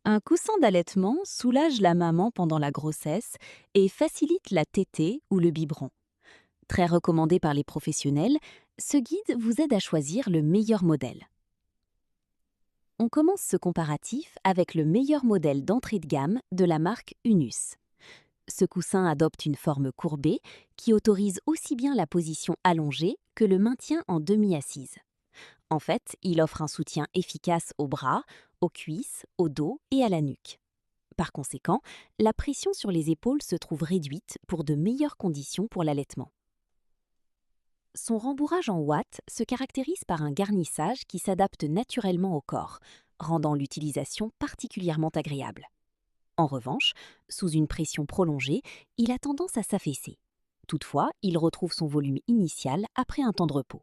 Un coussin d'allaitement soulage la maman pendant la grossesse et facilite la tétée ou le biberon. Très recommandé par les professionnels, ce guide vous aide à choisir le meilleur modèle. On commence ce comparatif avec le meilleur modèle d'entrée de gamme de la marque Unus. Ce coussin adopte une forme courbée qui autorise aussi bien la position allongée que le maintien en demi-assise. En fait, il offre un soutien efficace aux bras, aux cuisses, au dos et à la nuque. Par conséquent, la pression sur les épaules se trouve réduite pour de meilleures conditions pour l'allaitement. Son rembourrage en ouate se caractérise par un garnissage qui s'adapte naturellement au corps, rendant l'utilisation particulièrement agréable. En revanche, sous une pression prolongée, il a tendance à s'affaisser. Toutefois, il retrouve son volume initial après un temps de repos.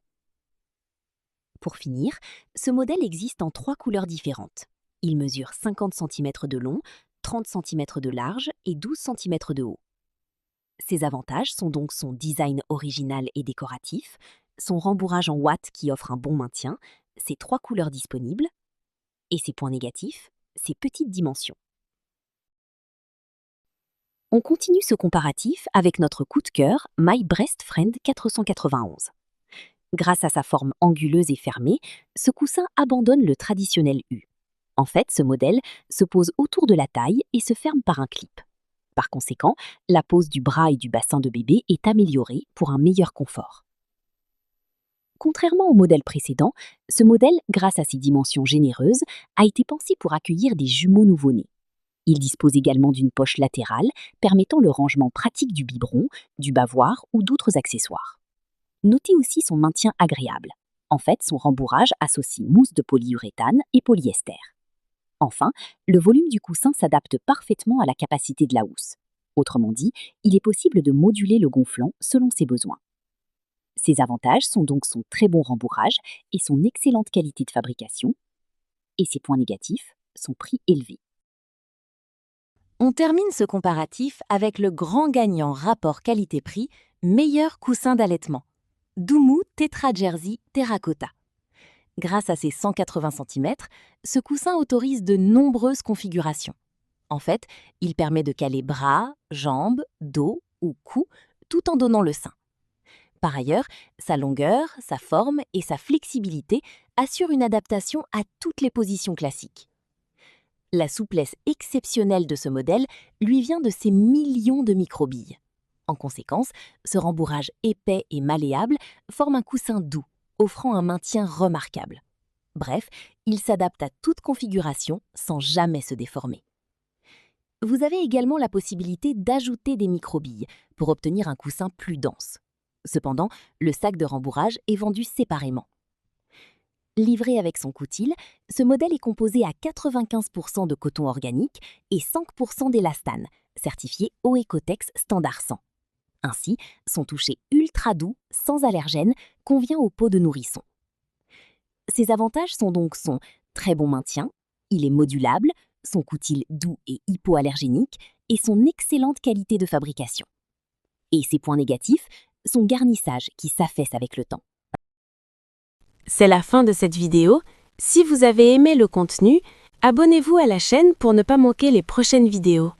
Pour finir, ce modèle existe en 3 couleurs différentes. Il mesure 50 cm de long, 30 cm de large et 12 cm de haut. Ses avantages sont donc son design original et décoratif, son rembourrage en ouate qui offre un bon maintien, ses 3 couleurs disponibles, et ses points négatifs, ses petites dimensions. On continue ce comparatif avec notre coup de cœur My Breast Friend 491. Grâce à sa forme anguleuse et fermée, ce coussin abandonne le traditionnel U. En fait, ce modèle se pose autour de la taille et se ferme par un clip. Par conséquent, la pose du bras et du bassin de bébé est améliorée pour un meilleur confort. Contrairement au modèle précédent, ce modèle, grâce à ses dimensions généreuses, a été pensé pour accueillir des jumeaux nouveau-nés. Il dispose également d'une poche latérale permettant le rangement pratique du biberon, du bavoir ou d'autres accessoires. Notez aussi son maintien agréable. En fait, son rembourrage associe mousse de polyuréthane et polyester. Enfin, le volume du coussin s'adapte parfaitement à la capacité de la housse. Autrement dit, il est possible de moduler le gonflant selon ses besoins. Ses avantages sont donc son très bon rembourrage et son excellente qualité de fabrication, et ses points négatifs, son prix élevé. On termine ce comparatif avec le grand gagnant rapport qualité-prix, meilleur coussin d'allaitement. Doumou Tetra Jersey Terracotta. Grâce à ses 180 cm, ce coussin autorise de nombreuses configurations. En fait, il permet de caler bras, jambes, dos ou cou tout en donnant le sein. Par ailleurs, sa longueur, sa forme et sa flexibilité assurent une adaptation à toutes les positions classiques. La souplesse exceptionnelle de ce modèle lui vient de ses millions de microbilles. En conséquence, ce rembourrage épais et malléable forme un coussin doux, offrant un maintien remarquable. Bref, il s'adapte à toute configuration sans jamais se déformer. Vous avez également la possibilité d'ajouter des microbilles pour obtenir un coussin plus dense. Cependant, le sac de rembourrage est vendu séparément. Livré avec son coutil, ce modèle est composé à 95% de coton organique et 5% d'élastane, certifié OECOTEX Standard 100. Ainsi, son toucher ultra doux, sans allergène, convient aux peaux de nourrisson. Ses avantages sont donc son très bon maintien, il est modulable, son coutil doux et hypoallergénique et son excellente qualité de fabrication. Et ses points négatifs, son garnissage qui s'affaisse avec le temps. C'est la fin de cette vidéo. Si vous avez aimé le contenu, abonnez-vous à la chaîne pour ne pas manquer les prochaines vidéos.